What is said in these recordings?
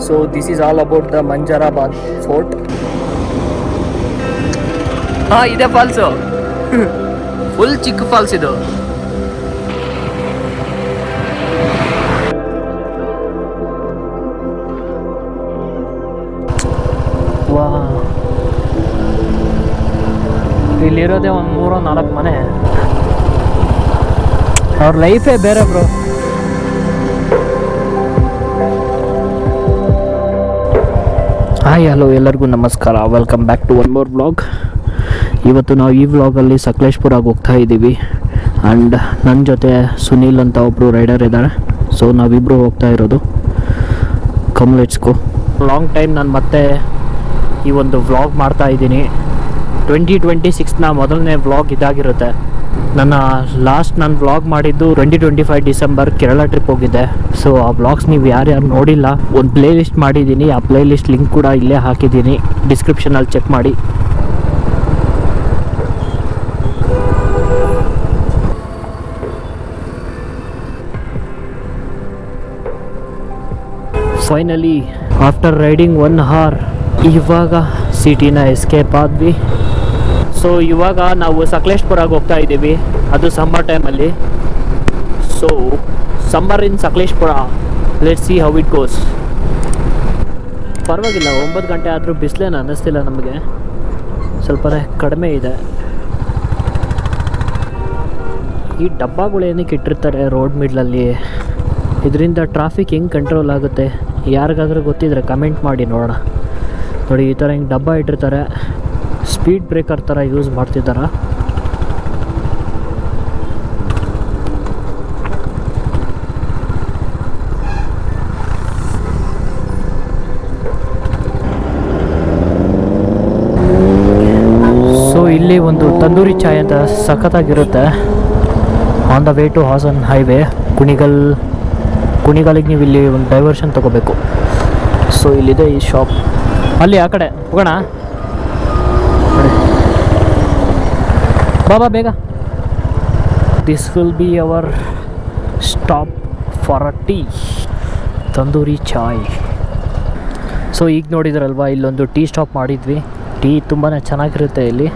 So this is all about the Manjarabad fort. ಹಾಂ, ಇದೆ falls. Full ಚಿಕ್ಕ ಫಾಲ್ಸ್ ಇದು. ವಾ, ಇಲ್ಲಿರೋದೇ ಒಂದು 3-4 ಮನೆ. ಅವ್ರ ಲೈಫೇ ಬೇರೆ ಬ್ರೋ. ಹಾಯ್, ಹಲೋ, ಎಲ್ಲರಿಗೂ ನಮಸ್ಕಾರ. Welcome back to one more vlog. ಇವತ್ತು ನಾವು ಈ ವ್ಲಾಗಲ್ಲಿ ಸಕಲೇಶ್ಪುರಾಗಿ ಹೋಗ್ತಾ ಇದ್ದೀವಿ. ಆ್ಯಂಡ್ ನನ್ನ ಜೊತೆ ಸುನೀಲ್ ಅಂತ ಒಬ್ಬರು ರೈಡರ್ ಇದ್ದಾರೆ. ಸೊ ನಾವಿಬ್ಬರು ಹೋಗ್ತಾ ಇರೋದು. Come let's go. Long time ನಾನು ಮತ್ತೆ ಈ ಒಂದು ವ್ಲಾಗ್ ಮಾಡ್ತಾ ಇದ್ದೀನಿ. 2026ನ ಮೊದಲನೇ ವ್ಲಾಗ್ ಇದಾಗಿರುತ್ತೆ. ನಾನು ವ್ಲಾಗ್ ಮಾಡಿದ್ದು 2025 ಡಿಸೆಂಬರ್ ಕೇರಳ ಟ್ರಿಪ್ ಹೋಗಿದ್ದೆ. ಸೊ ಆ ವ್ಲಾಗ್ಸ್ ನೀವು ಯಾರ್ಯಾರು ನೋಡಿಲ್ಲ, ಒಂದು ಪ್ಲೇ ಲಿಸ್ಟ್ ಮಾಡಿದ್ದೀನಿ. ಆ ಪ್ಲೇ ಲಿಸ್ಟ್ ಲಿಂಕ್ ಕೂಡ ಇಲ್ಲೇ ಹಾಕಿದ್ದೀನಿ, ಡಿಸ್ಕ್ರಿಪ್ಷನಲ್ಲಿ ಚೆಕ್ ಮಾಡಿ. ಫೈನಲಿ ಆಫ್ಟರ್ ರೈಡಿಂಗ್ 1 hour ಇವಾಗ ಸಿಟಿನ ಎಸ್ಕೇಪ್ ಆದ್ವಿ. ಸೊ ಇವಾಗ ನಾವು ಸಕಲೇಶ್ಪುರಾಗಿ ಹೋಗ್ತಾ ಇದ್ದೀವಿ. ಅದು ಸಮ್ಮರ್ ಟೈಮಲ್ಲಿ. So summer in Sakleshpur, let's see how it goes. ಪರವಾಗಿಲ್ಲ, 9 ಗಂಟೆ ಆದರೂ ಬಿಸಿಲೇನು ಅನ್ನಿಸ್ತಿಲ್ಲ ನಮಗೆ. ಸ್ವಲ್ಪ ಕಡಿಮೆ ಇದೆ. ಈ ಡಬ್ಬಗಳು ಏನಕ್ಕೆ ಇಟ್ಟಿರ್ತಾರೆ ರೋಡ್ ಮಿಡ್ಲಲ್ಲಿ, ಇದರಿಂದ ಟ್ರಾಫಿಕ್ ಹೆಂಗೆ ಕಂಟ್ರೋಲ್ ಆಗುತ್ತೆ? ಯಾರಿಗಾದ್ರೂ ಗೊತ್ತಿದ್ರೆ ಕಮೆಂಟ್ ಮಾಡಿ ನೋಡೋಣ. ನೋಡಿ, ಈ ಥರ ಹಿಂಗೆ ಡಬ್ಬ ಇಟ್ಟಿರ್ತಾರೆ. ಸ್ಪೀಡ್ ಬ್ರೇಕರ್ ಥರ ಯೂಸ್ ಮಾಡ್ತಿದ್ದಾರ. ಸೊ ಇಲ್ಲಿ ಒಂದು ತಂದೂರಿ ಚಾಯ್ ಅಂತ ಸಖತ್ತಾಗಿರುತ್ತೆ. On the way to Hassan highway, ಕುಣಿಗಲಿಗೆ ನೀವು ಇಲ್ಲಿ ಒಂದು ಡೈವರ್ಷನ್ ತೊಗೋಬೇಕು. ಸೊ ಇಲ್ಲಿದೆ ಈ ಶಾಪ್. ಅಲ್ಲಿ ಆ ಕಡೆ ಹೋಗೋಣ. ಬಾಬಾ ಬೇಗ. This will be our stop for a tea, tandoori chai. So ಈಗ ನೋಡಿದ್ರಲ್ವ, ಇಲ್ಲೊಂದು ಟೀ ಸ್ಟಾಪ್ ಮಾಡಿದ್ವಿ. ಟೀ ತುಂಬಾ ಚೆನ್ನಾಗಿರುತ್ತೆ ಇಲ್ಲಿ.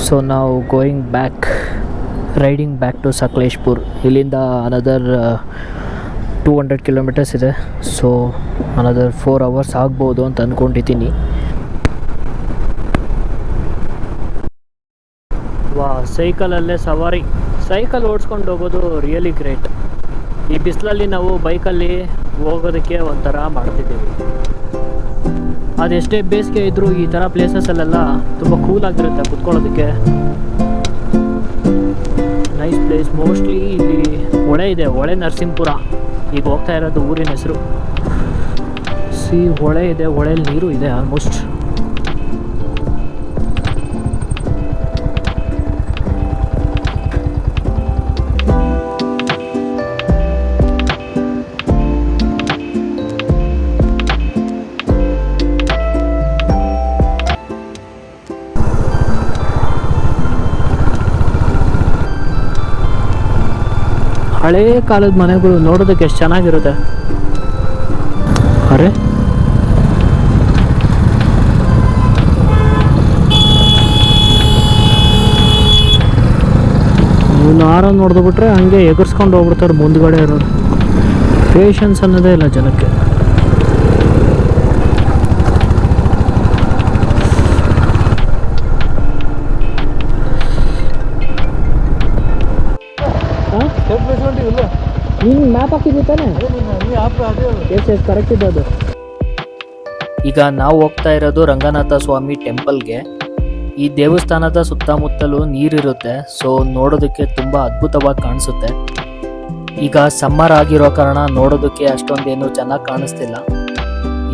ಸೊ ನಾವು ರೈಡಿಂಗ್ ಬ್ಯಾಕ್ ಟು ಸಕಲೇಶ್ಪುರ್. ಇಲ್ಲಿಂದ ಅನದರ್ 200 ಕಿಲೋಮೀಟರ್ಸ್ ಇದೆ. ಸೊ ಅನದರ್ 4 hours ಆಗ್ಬೋದು ಅಂತ ಅಂದ್ಕೊಂಡಿದ್ದೀನಿ. ವಾ, ಸೈಕಲಲ್ಲೇ ಸವಾರಿ. ಸೈಕಲ್ ಓಡಿಸ್ಕೊಂಡು ಹೋಗೋದು ರಿಯಲಿ ಗ್ರೇಟ್. ಈ ಬಿಸಿಲಲ್ಲಿ ನಾವು ಬೈಕಲ್ಲಿ ಹೋಗೋದಕ್ಕೆ ಒಂಥರ ಮಾಡ್ತಿದ್ದೀವಿ. ಅದೆಷ್ಟೇ ಬೇಸಿಗೆ ಇದ್ದರೂ ಈ ಥರ ಪ್ಲೇಸಸ್ಸಲ್ಲೆಲ್ಲ ತುಂಬ ಕೂಲಾಗಿರುತ್ತೆ ಕುತ್ಕೊಳ್ಳೋದಕ್ಕೆ. Nice place. ಮೋಸ್ಟ್ಲಿ ಇಲ್ಲಿ ಹೊಳೆ ಇದೆ, ಹೊಳೆ ನರಸಿಂಹಪುರ. ಈಗ ಹೋಗ್ತಾ ಇರೋದು ಊರಿನ ಹೆಸರು. ಹೊಳೆ ಇದೆ, ಹೊಳೆಯಲ್ಲಿ ನೀರು ಇದೆ ಆಲ್ಮೋಸ್ಟ್. ಹಳೇ ಕಾಲದ ಮನೆಗಳು ನೋಡೋದಕ್ಕೆ ಎಷ್ಟು ಚೆನ್ನಾಗಿರುತ್ತೆ. ಅರೆ, ನಾರ ನೋಡ್ದು ಬಿಟ್ರೆ ಹಂಗೆ ಎಗರ್ಸ್ಕೊಂಡು ಹೋಗ್ಬಿಡ್ತಾರೆ ಮುಂದ್ಗಡೆ ಇರೋರು. ಪೇಷನ್ಸ್ ಅನ್ನೋದೇ ಇಲ್ಲ ಜನಕ್ಕೆ. ನೀನು ಮ್ಯಾಪ್ ಹಾಕಿದ್ವಿ ತಾನೆ? ಎಸ್ ಕರೆಕ್ಟ್ ಇದೆ ಅದು. ಈಗ ನಾವು ಹೋಗ್ತಾ ಇರೋದು ರಂಗನಾಥ ಸ್ವಾಮಿ ಟೆಂಪಲ್ಗೆ. ಈ ದೇವಸ್ಥಾನದ ಸುತ್ತಮುತ್ತಲೂ ನೀರಿರುತ್ತೆ. ಸೊ ನೋಡೋದಕ್ಕೆ ತುಂಬ ಅದ್ಭುತವಾಗಿ ಕಾಣಿಸುತ್ತೆ. ಈಗ ಸಮ್ಮರ್ ಆಗಿರೋ ಕಾರಣ ನೋಡೋದಕ್ಕೆ ಅಷ್ಟೊಂದೇನು ಚೆನ್ನಾಗಿ ಕಾಣಿಸ್ತಿಲ್ಲ.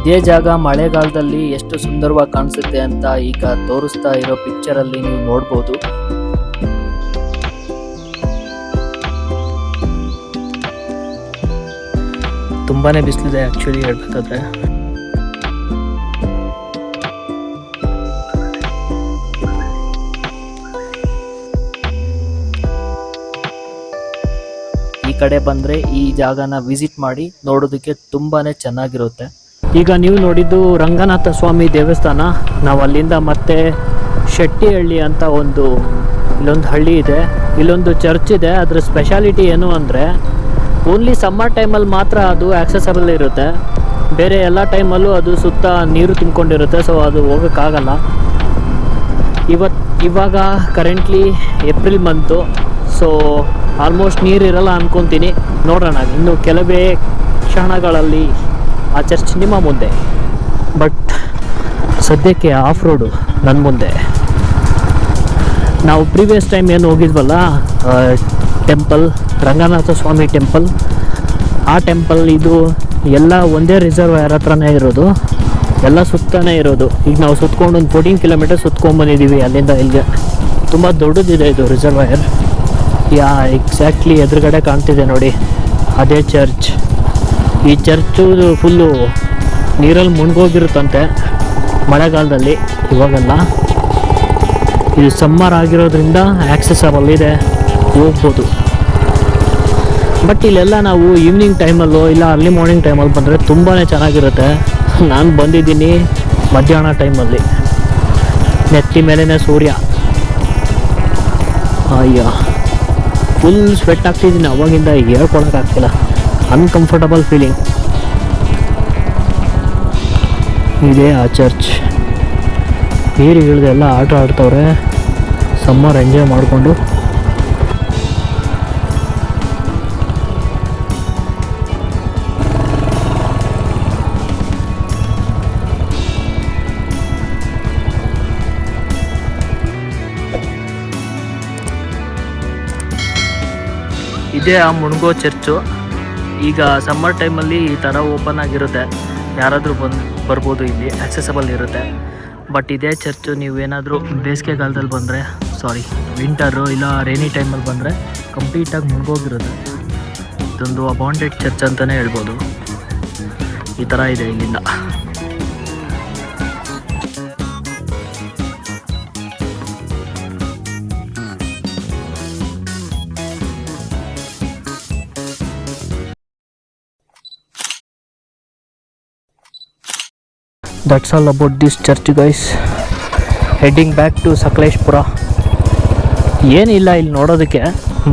ಇದೇ ಜಾಗ ಮಳೆಗಾಲದಲ್ಲಿ ಎಷ್ಟು ಸುಂದರವಾಗಿ ಕಾಣಿಸುತ್ತೆ ಅಂತ ಈಗ ತೋರಿಸ್ತಾ ಇರೋ ಪಿಕ್ಚರಲ್ಲಿ ನೀವು ನೋಡ್ಬೋದು. ತುಂಬಾ ಬಿಸಿಲಿದೆ ಆ್ಯಕ್ಚುಲಿ ಹೇಳ್ಬೇಕಾದ್ರೆ. ಈಗ ಕಡೆ ಬಂದರೆ ಈ ಜಾಗನ ವಿಸಿಟ್ ಮಾಡಿ, ನೋಡೋದಕ್ಕೆ ತುಂಬಾ ಚೆನ್ನಾಗಿರುತ್ತೆ. ಈಗ ನೀವು ನೋಡಿದ್ದು ರಂಗನಾಥ ಸ್ವಾಮಿ ದೇವಸ್ಥಾನ. ನಾವು ಅಲ್ಲಿಂದ ಮತ್ತೆ ಶೆಟ್ಟಿಹಳ್ಳಿ ಅಂತ ಇಲ್ಲೊಂದು ಹಳ್ಳಿ ಇದೆ, ಇಲ್ಲೊಂದು ಚರ್ಚ್ ಇದೆ. ಅದರ ಸ್ಪೆಷಾಲಿಟಿ ಏನು ಅಂದರೆ ಓನ್ಲಿ ಸಮ್ಮರ್ ಟೈಮಲ್ಲಿ ಮಾತ್ರ ಅದು ಆಕ್ಸೆಸಬಲ್ ಇರುತ್ತೆ, ಬೇರೆ ಎಲ್ಲ ಟೈಮಲ್ಲೂ ಅದು ಸುತ್ತ ನೀರು ತುಂಬಿಕೊಂಡಿರುತ್ತೆ, ಸೊ ಅದು ಹೋಗೋಕ್ಕಾಗಲ್ಲ. ಇವಾಗ currently April month, so almost ನೀರಿರಲ್ಲ ಅಂದ್ಕೊತೀನಿ. ನೋಡೋಣ, ಇನ್ನು ಕೆಲವೇ ಕ್ಷಣಗಳಲ್ಲಿ ಆ ಚರ್ಚ್ ನಿಮ್ಮ ಮುಂದೆ, ಬಟ್ ಸದ್ಯಕ್ಕೆ ಆಫ್ ರೋಡು ನನ್ನ ಮುಂದೆ. ನಾವು ಪ್ರೀವಿಯಸ್ ಟೈಮ್ ಏನು ಹೋಗಿದ್ವಲ್ಲ ಟೆಂಪಲ್, ರಂಗನಾಥ ಸ್ವಾಮಿ ಟೆಂಪಲ್, ಆ ಟೆಂಪಲ್ ಇದು ಎಲ್ಲ ಒಂದೇ ರಿಸರ್ವಾಯರ್ ಹತ್ರನೇ ಇರೋದು, ಎಲ್ಲ ಸುತ್ತನೇ ಇರೋದು. ಈಗ ನಾವು ಸುತ್ಕೊಂಡು ಒಂದು 14 ಕಿಲೋಮೀಟರ್ ಸುತ್ಕೊಂಡ್ಬಂದಿದ್ದೀವಿ ಅಲ್ಲಿಂದ ಇಲ್ಲಿಗೆ. ತುಂಬ ದೊಡ್ಡದಿದೆ ಇದು ರಿಸರ್ವಾಯರ್. ಎಕ್ಸಾಕ್ಟ್ಲಿ ಎದುರುಗಡೆ ಕಾಣ್ತಿದೆ ನೋಡಿ, ಅದೇ ಚರ್ಚ್. ಈ ಚರ್ಚು ಫುಲ್ಲು ನೀರಲ್ಲಿ ಮುಳುಗೋಗಿರುತ್ತಂತೆ ಮಳೆಗಾಲದಲ್ಲಿ. ಇವಾಗೆಲ್ಲ ಇದು ಸಮ್ಮರ್ ಆಗಿರೋದ್ರಿಂದ ಆಕ್ಸೆಸಬಲ್ ಇದೆ, ಹೋಗ್ಬೋದು. ಬಟ್ ಇಲ್ಲೆಲ್ಲ ನಾವು ಈವ್ನಿಂಗ್ ಟೈಮಲ್ಲೋ ಇಲ್ಲ ಅರ್ಲಿ ಮಾರ್ನಿಂಗ್ ಟೈಮಲ್ಲಿ ಬಂದರೆ ತುಂಬಾ ಚೆನ್ನಾಗಿರುತ್ತೆ. ನಾನು ಬಂದಿದ್ದೀನಿ ಮಧ್ಯಾಹ್ನ ಟೈಮಲ್ಲಿ, ನೆತ್ತಿ ಮೇಲೇ ಸೂರ್ಯ. ಅಯ್ಯ, ಫುಲ್ ಸ್ವೆಟ್ ಆಗ್ತಿದ್ದೀನಿ ಅವಾಗಿಂದ, ಹೇಳ್ಕೊಳಕ್ಕಾಗ್ತಿಲ್ಲ, ಅನ್ಕಂಫರ್ಟಬಲ್ ಫೀಲಿಂಗ್. ಇದೇ ಆ ಚರ್ಚ್. ನೀರಿಗಿಳಿದೆಲ್ಲ ಆಟ ಆಡ್ತವ್ರೆ, ಸಮ್ಮರ್ ಎಂಜಾಯ್ ಮಾಡಿಕೊಂಡು. ಇದೇ ಆ ಮುಳುಗೋ ಚರ್ಚು. ಈಗ ಸಮ್ಮರ್ ಟೈಮಲ್ಲಿ ಈ ಥರ ಓಪನ್ ಆಗಿರುತ್ತೆ, ಯಾರಾದರೂ ಬರ್ಬೋದು, ಇಲ್ಲಿ ಆಕ್ಸೆಸಬಲ್ ಇರುತ್ತೆ. ಬಟ್ ಇದೇ ಚರ್ಚು ನೀವೇನಾದರೂ ಬೇಸಿಗೆಗಾಲದಲ್ಲಿ ಬಂದರೆ, ವಿಂಟರು ಇಲ್ಲ ರೇನಿ ಟೈಮಲ್ಲಿ ಬಂದರೆ ಕಂಪ್ಲೀಟಾಗಿ ಮುಳುಗೋಗಿರುತ್ತೆ. ಇದೊಂದು ಅಬಾಂಡೆಡ್ ಚರ್ಚ್ ಅಂತಲೇ ಹೇಳ್ಬೋದು. ಈ ಥರ ಇದೆ ಇಲ್ಲಿಂದ. That's all about this church guys. Heading back to Sakleshpur. ಏನಿಲ್ಲ ಇಲ್ಲಿ ನೋಡೋದಕ್ಕೆ,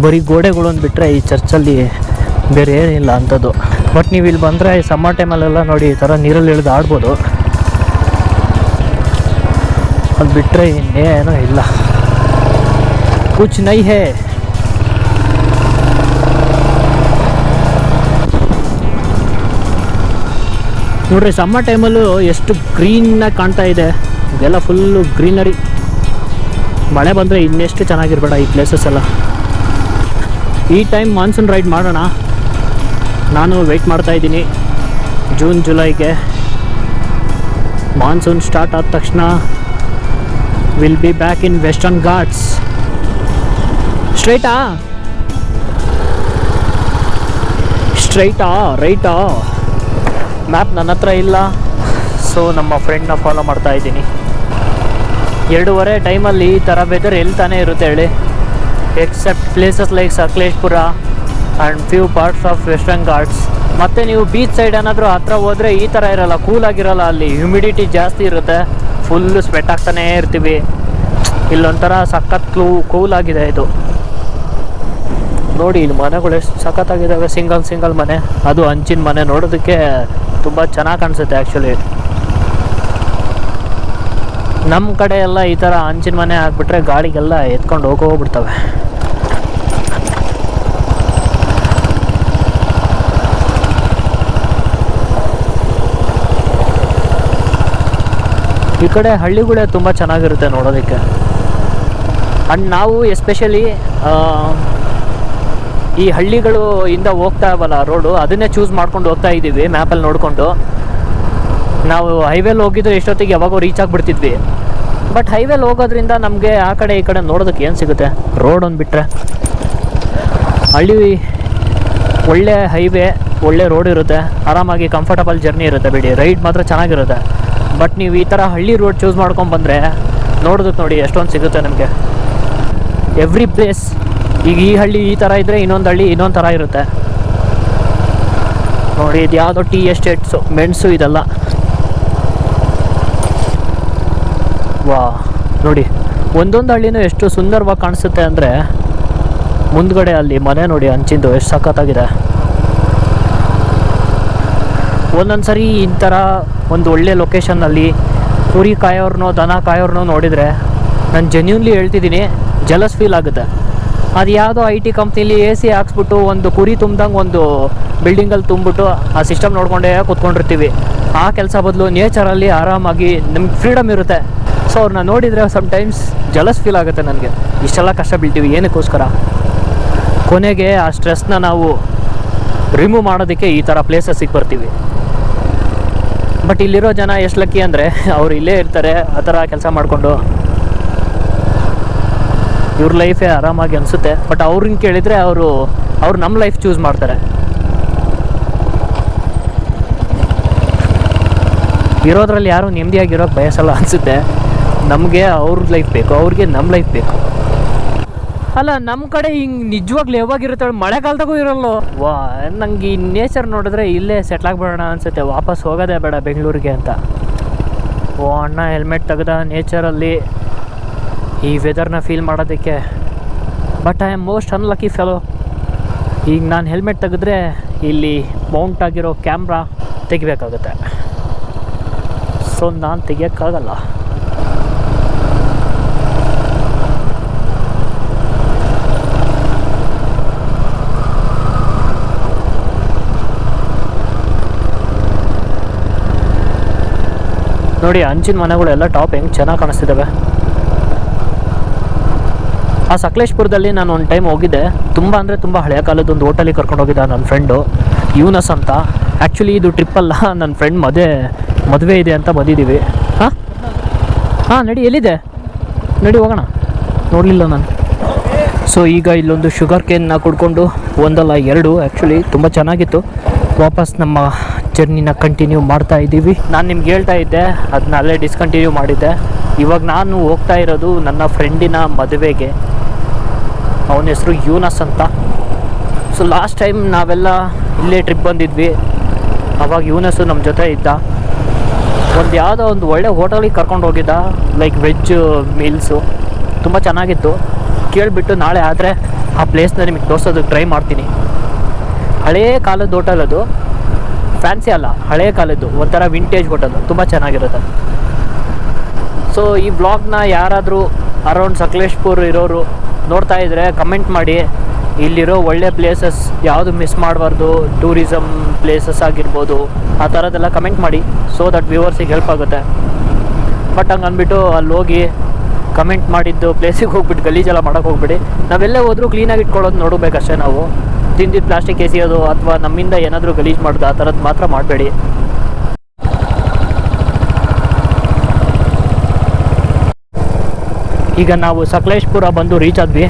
ಬರೀ ಗೋಡೆಗಳೊಂದು ಬಿಟ್ಟರೆ ಈ ಚರ್ಚಲ್ಲಿ ಬೇರೆ ಏನಿಲ್ಲ ಅಂಥದ್ದು. ಬಟ್ ನೀವು ಇಲ್ಲಿ ಬಂದರೆ ಸಮ್ಮರ್ ಟೈಮಲ್ಲೆಲ್ಲ ನೋಡಿ ಈ ಥರ ನೀರಲ್ಲಿ ಇಳಿದು ಆಡ್ಬೋದು. ಅದು ಬಿಟ್ಟರೆ ಇನ್ನೇನೂ ಇಲ್ಲ, ಕುಚ್ ನೈ ಹೇ. ನೋಡ್ರಿ, ಸಮ್ಮರ್ ಟೈಮಲ್ಲೂ ಎಷ್ಟು ಗ್ರೀನಾಗಿ ಕಾಣ್ತಾ ಇದೆ, ಇದೆಲ್ಲ ಫುಲ್ಲು ಗ್ರೀನರಿ. ಮಳೆ ಬಂದರೆ ಇನ್ನೆಷ್ಟು ಚೆನ್ನಾಗಿರ್ಬೇಡ ಈ ಪ್ಲೇಸಸ್ ಎಲ್ಲ. ಈ ಟೈಮ್ ಮಾನ್ಸೂನ್ ರೈಡ್ ಮಾಡೋಣ, ನಾನು ವೆಯ್ಟ್ ಮಾಡ್ತಾಯಿದ್ದೀನಿ. ಜೂನ್ ಜುಲೈಗೆ ಮಾನ್ಸೂನ್ ಸ್ಟಾರ್ಟ್ ಆದ ತಕ್ಷಣ will be back in Western Ghats. ಸ್ಟ್ರೈಟಾ ರೈಟಾ? ಮ್ಯಾಪ್ ನನ್ನ ಹತ್ರ ಇಲ್ಲ, ಸೊ ನಮ್ಮ ಫ್ರೆಂಡ್ನ ಫಾಲೋ ಮಾಡ್ತಾ ಇದ್ದೀನಿ. 2:30 ಟೈಮಲ್ಲಿ ಈ ಥರ ವೆದರ್ ಎಲ್ಲಿ ತಾನೇ ಇರುತ್ತೆ ಹೇಳಿ, except places like Sakleshpura and few parts of Western Ghats. ಮತ್ತು ನೀವು ಬೀಚ್ ಸೈಡ್ ಏನಾದರೂ ಹತ್ರ ಹೋದರೆ ಈ ಥರ ಇರಲ್ಲ, ಕೂಲಾಗಿರಲ್ಲ. ಅಲ್ಲಿ ಹ್ಯುಮಿಡಿಟಿ ಜಾಸ್ತಿ ಇರುತ್ತೆ, ಫುಲ್ಲು ಸ್ವೆಟ್ ಆಗ್ತಾನೇ ಇರ್ತೀವಿ. ಇಲ್ಲೊಂಥರ ಸಖತ್ ಕೂಲಾಗಿದೆ ಇದು. ನೋಡಿ ಇಲ್ಲಿ ಮನೆಗಳು ಎಷ್ಟು ಸಖತ್ತಾಗಿದ್ದಾವೆ, ಸಿಂಗಲ್ ಮನೆ, ಅದು ಹಂಚಿನ ಮನೆ. ನೋಡೋದಕ್ಕೆ ತುಂಬ ಚೆನ್ನಾಗಿ ಕಾಣಿಸುತ್ತೆ ಆ್ಯಕ್ಚುಲಿ. ನಮ್ಮ ಕಡೆ ಎಲ್ಲ ಈ ಥರ ಹಂಚಿನ ಮನೆ ಹಾಕ್ಬಿಟ್ರೆ ಗಾಡಿಗೆಲ್ಲ ಎತ್ಕೊಂಡು ಹೋಗ್ಬಿಡ್ತವೆ. ಈ ಕಡೆ ಹಳ್ಳಿಗಳೇ ತುಂಬ ಚೆನ್ನಾಗಿರುತ್ತೆ ನೋಡೋದಕ್ಕೆ. ಆ್ಯಂಡ್ ನಾವು ಎಸ್ಪೆಷಲಿ ಈ ಹಳ್ಳಿಗಳು ಇಂದ ಹೋಗ್ತಾ ಇವಲ್ಲ ರೋಡು, ಅದನ್ನೇ ಚೂಸ್ ಮಾಡ್ಕೊಂಡು ಹೋಗ್ತಾ ಇದ್ದೀವಿ ಮ್ಯಾಪಲ್ಲಿ ನೋಡಿಕೊಂಡು. ನಾವು ಹೈವೇಲಿ ಹೋಗಿದ್ರೆ ಎಷ್ಟೊತ್ತಿಗೆ ಯಾವಾಗೋ ರೀಚ್ ಆಗಿಬಿಡ್ತಿದ್ವಿ. ಬಟ್ ಹೈವೇಲಿ ಹೋಗೋದ್ರಿಂದ ನಮಗೆ ಆ ಕಡೆ ಈ ಕಡೆ ನೋಡೋದಕ್ಕೆ ಏನು ಸಿಗುತ್ತೆ, ರೋಡ್ ಒಂದು ಬಿಟ್ಟರೆ. ಹಳ್ಳಿ ಒಳ್ಳೆ ಹೈವೇ, ಒಳ್ಳೆ ರೋಡ್ ಇರುತ್ತೆ, ಆರಾಮಾಗಿ ಕಂಫರ್ಟಬಲ್ ಜರ್ನಿ ಇರುತ್ತೆ ಬಿಡಿ, ರೈಡ್ ಮಾತ್ರ ಚೆನ್ನಾಗಿರುತ್ತೆ. ಬಟ್ ನೀವು ಈ ಥರ ಹಳ್ಳಿ ರೋಡ್ ಚೂಸ್ ಮಾಡ್ಕೊಂಡು ಬಂದರೆ ನೋಡೋದಕ್ಕೆ ನೋಡಿ ಎಷ್ಟೊಂದು ಸಿಗುತ್ತೆ ನಮಗೆ. ಎವ್ರಿ ಪ್ಲೇಸ್ ಈಗ ಈ ಹಳ್ಳಿ ಈ ಥರ ಇದ್ದರೆ ಇನ್ನೊಂದು ಹಳ್ಳಿ ಇನ್ನೊಂದು ಥರ ಇರುತ್ತೆ ನೋಡಿ. ಇದು ಯಾವುದೋ ಟೀ ಎಸ್ಟೇಟ್ಸು, ಮೆಣಸು ಇದೆಲ್ಲ. ವಾ ನೋಡಿ, ಒಂದೊಂದು ಹಳ್ಳಿನೂ ಎಷ್ಟು ಸುಂದರವಾಗಿ ಕಾಣಿಸುತ್ತೆ ಅಂದರೆ, ಮುಂದ್ಗಡೆ ಅಲ್ಲಿ ಮನೆ ನೋಡಿ ಹಂಚಿಂದು ಎಷ್ಟು ಸಖತ್ತಾಗಿದೆ. ಒಂದೊಂದು ಸರಿ ಈ ಥರ ಒಂದು ಒಳ್ಳೆ ಲೊಕೇಶನ್ನಲ್ಲಿ ಕುರಿ ಕಾಯೋರ್ನೋ ದನ ಕಾಯೋರ್ನೋ ನೋಡಿದರೆ ನಾನು ಜೆನ್ಯೂನ್ಲಿ ಹೇಳ್ತಿದ್ದೀನಿ, ಜಲಸ್ ಫೀಲ್ ಆಗುತ್ತೆ. ಅದು ಯಾವುದೋ ಐ ಟಿ ಕಂಪ್ನಿಲಿ ಎ ಸಿ ಹಾಕ್ಸ್ಬಿಟ್ಟು ಒಂದು ಕುರಿ ತುಂಬ್ದಂಗೆ ಒಂದು ಬಿಲ್ಡಿಂಗಲ್ಲಿ ತುಂಬಿಬಿಟ್ಟು ಆ ಸಿಸ್ಟಮ್ ನೋಡ್ಕೊಂಡೇ ಕೂತ್ಕೊಂಡಿರ್ತೀವಿ. ಆ ಕೆಲಸ ಬದಲು ನೇಚರಲ್ಲಿ ಆರಾಮಾಗಿ ನಮ್ಗೆ ಫ್ರೀಡಮ್ ಇರುತ್ತೆ. ಸೊ ಅವ್ರನ್ನ ನೋಡಿದರೆ ಸಮ್ಟೈಮ್ಸ್ ಜಲಸ್ ಫೀಲ್ ಆಗುತ್ತೆ ನನಗೆ. ಇಷ್ಟೆಲ್ಲ ಕಷ್ಟ ಬೀಳ್ತೀವಿ ಏನಕ್ಕೋಸ್ಕರ? ಕೊನೆಗೆ ಆ ಸ್ಟ್ರೆಸ್ನ ನಾವು ರಿಮೂವ್ ಮಾಡೋದಕ್ಕೆ ಈ ಥರ ಪ್ಲೇಸಸ್ಸಿಗೆ ಬರ್ತೀವಿ. ಬಟ್ ಇಲ್ಲಿರೋ ಜನ ಎಷ್ಟು ಲಕ್ಕಿ ಅಂದರೆ ಅವ್ರು ಇಲ್ಲೇ ಇರ್ತಾರೆ ಆ ಥರ ಕೆಲಸ ಮಾಡಿಕೊಂಡು. ಇವ್ರ ಲೈಫೇ ಆರಾಮಾಗಿ ಅನಿಸುತ್ತೆ. ಬಟ್ ಅವ್ರನ್ನ ಕೇಳಿದರೆ ಅವರು ನಮ್ಮ ಲೈಫ್ ಚೂಸ್ ಮಾಡ್ತಾರೆ. ಇರೋದ್ರಲ್ಲಿ ಯಾರೂ ನೆಮ್ಮದಿಯಾಗಿರೋಕ್ಕೆ ಬಯಸಲ್ಲ ಅನಿಸುತ್ತೆ. ನಮಗೆ ಅವ್ರ ಲೈಫ್ ಬೇಕು, ಅವ್ರಿಗೆ ನಮ್ಮ ಲೈಫ್ ಬೇಕು. ಅಲ್ಲ, ನಮ್ಮ ಕಡೆ ಹಿಂಗೆ ನಿಜವಾಗ್ಲೂ ಯಾವಾಗಿರುತ್ತೆ? ಮಳೆಗಾಲದಾಗೂ ಇರಲ್ಲೋ. ವಾ, ನಂಗೆ ಈ ನೇಚರ್ ನೋಡಿದ್ರೆ ಇಲ್ಲೇ ಸೆಟ್ಲಾಗ್ಬಿಡೋಣ ಅನಿಸುತ್ತೆ, ವಾಪಸ್ ಹೋಗೋದೇ ಬೇಡ ಬೆಂಗಳೂರಿಗೆ ಅಂತ. ಓ ಅಣ್ಣ, ಹೆಲ್ಮೆಟ್ ತೆಗೆದ ನೇಚರಲ್ಲಿ ಈ ವೆದರ್ನ ಫೀಲ್ ಮಾಡೋದಕ್ಕೆ. But I am most unlucky fellow. ಈಗ ನಾನು ಹೆಲ್ಮೆಟ್ ತೆಗೆದ್ರೆ ಇಲ್ಲಿ ಮೌಂಟ್ ಆಗಿರೋ ಕ್ಯಾಮ್ರಾ ತೆಗಿಬೇಕಾಗುತ್ತೆ. ಸೊ ನಾನು ತೆಗಿಯೋಕ್ಕಾಗಲ್ಲ. ನೋಡಿ, ಹಂಚಿನ ಮನೆಗಳೆಲ್ಲ ಟಾಪ್ ಹೆಂಗೆ ಚೆನ್ನಾಗಿ ಕಾಣಿಸ್ತಿದ್ದಾವೆ. ಆ ಸಕಲೇಶ್ಪುರದಲ್ಲಿ ನಾನು ಒಂದು ಟೈಮ್ ಹೋಗಿದ್ದೆ. ತುಂಬ ಅಂದರೆ ತುಂಬ ಹಳೆಯ ಕಾಲದ ಒಂದು ಹೋಟೆಲಿಗೆ ಕರ್ಕೊಂಡು ಹೋಗಿದ್ದ ನನ್ನ ಫ್ರೆಂಡು ಯೂನಸ್ ಅಂತ. ಆ್ಯಕ್ಚುಲಿ ಇದು ಟ್ರಿಪ್ಪಲ್ಲ, ನನ್ನ ಫ್ರೆಂಡ್ ಮದುವೆ ಇದೆ ಅಂತ ಬಂದಿದ್ದೀವಿ. ಹಾಂ ನಡಿ, ಎಲ್ಲಿದೆ ನಡಿ ಹೋಗೋಣ. ನೋಡಲಿಲ್ಲ ನಾನು. ಸೊ ಈಗ ಇಲ್ಲೊಂದು ಶುಗರ್ ಕೇನ್ನ ಕುಡ್ಕೊಂಡು, ಒಂದಲ್ಲ ಎರಡು ಆ್ಯಕ್ಚುಲಿ ತುಂಬ ಚೆನ್ನಾಗಿತ್ತು. ವಾಪಸ್ ನಮ್ಮ ಜರ್ನಿನ ಕಂಟಿನ್ಯೂ ಮಾಡ್ತಾ ಇದ್ದೀವಿ. ನಾನು ನಿಮ್ಗೆ ಹೇಳ್ತಾ ಇದ್ದೆ, ಅದನ್ನ ಅಲ್ಲೇ ಡಿಸ್ಕಂಟಿನ್ಯೂ ಮಾಡಿದ್ದೆ. ಇವಾಗ ನಾನು ಹೋಗ್ತಾ ಇರೋದು ನನ್ನ ಫ್ರೆಂಡಿನ ಮದುವೆಗೆ. ಅವನ ಹೆಸರು ಯೂನಸ್ ಅಂತ. ಸೊ ಲಾಸ್ಟ್ ಟೈಮ್ ನಾವೆಲ್ಲ ಇಲ್ಲೇ ಟ್ರಿಪ್ ಬಂದಿದ್ವಿ. ಅವಾಗ ಯೂನಸ್ಸು ನಮ್ಮ ಜೊತೆ ಇದ್ದ. ಯಾವುದೋ ಒಂದು ಒಳ್ಳೆ ಹೋಟೆಲಿಗೆ ಕರ್ಕೊಂಡು ಹೋಗಿದ್ದ, ಲೈಕ್ ವೆಜ್ ಮೀಲ್ಸು. ತುಂಬ ಚೆನ್ನಾಗಿತ್ತು. ಕೇಳಿಬಿಟ್ಟು ನಾಳೆ ಆದರೆ ಆ ಪ್ಲೇಸ್ನ ನಿಮಗೆ ತೋರಿಸೋದಕ್ಕೆ ಟ್ರೈ ಮಾಡ್ತೀನಿ. ಹಳೇ ಕಾಲದ ಹೋಟೆಲ್ ಅದು, ಫ್ಯಾನ್ಸಿ ಅಲ್ಲ, ಹಳೇ ಕಾಲದ್ದು ಒಂಥರ ವಿಂಟೇಜ್ ಹೋಟೆಲ್, ತುಂಬ ಚೆನ್ನಾಗಿರುತ್ತೆ. ಸೊ ಈ ಬ್ಲಾಗ್ನ ಯಾರಾದರೂ ಅರೌಂಡ್ ಸಕಲೇಶ್ಪುರ್ ಇರೋರು ನೋಡ್ತಾ ಇದ್ದರೆ ಕಮೆಂಟ್ ಮಾಡಿ. ಇಲ್ಲಿರೋ ಒಳ್ಳೆ ಪ್ಲೇಸಸ್ ಯಾವುದು ಮಿಸ್ ಮಾಡಬಾರ್ದು, ಟೂರಿಸಮ್ ಪ್ಲೇಸಸ್ ಆಗಿರ್ಬೋದು, ಆ ಥರದ್ದೆಲ್ಲ ಕಮೆಂಟ್ ಮಾಡಿ. ಸೊ ದಟ್ ವ್ಯೂವರ್ಸಿಗೆ ಹೆಲ್ಪ್ ಆಗುತ್ತೆ. ಬಟ್ ಹಂಗೆ ಅಂದ್ಬಿಟ್ಟು ಅಲ್ಲಿ ಹೋಗಿ ಕಮೆಂಟ್ ಮಾಡಿದ್ದು ಪ್ಲೇಸಿಗೆ ಹೋಗ್ಬಿಟ್ಟು ಗಲೀಜೆಲ್ಲ ಮಾಡೋಕ್ಕೆ ಹೋಗ್ಬಿಡಿ. ನಾವೆಲ್ಲೇ ಹೋದರೂ ಕ್ಲೀನಾಗಿ ಇಟ್ಕೊಳ್ಳೋದು ನೋಡಬೇಕಷ್ಟೇ. ನಾವು ತಿಂದಿದ್ದು ಪ್ಲಾಸ್ಟಿಕ್ ಎಸೆಯೋದು ಅಥವಾ ನಮ್ಮಿಂದ ಏನಾದರೂ ಗಲೀಜು ಮಾಡೋದು ಆ ಥರದ್ದು ಮಾತ್ರ ಮಾಡಬೇಡಿ. ಈಗ ನಾವು ಸಕಲೇಶ್ಪುರ ಬಂದು ರೀಚ್ ಆದ್ವಿ.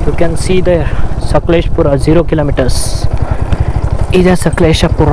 You can see the Sakleshpura 0 kilometres ಇದೆ ಸಕಲೇಶಪುರ.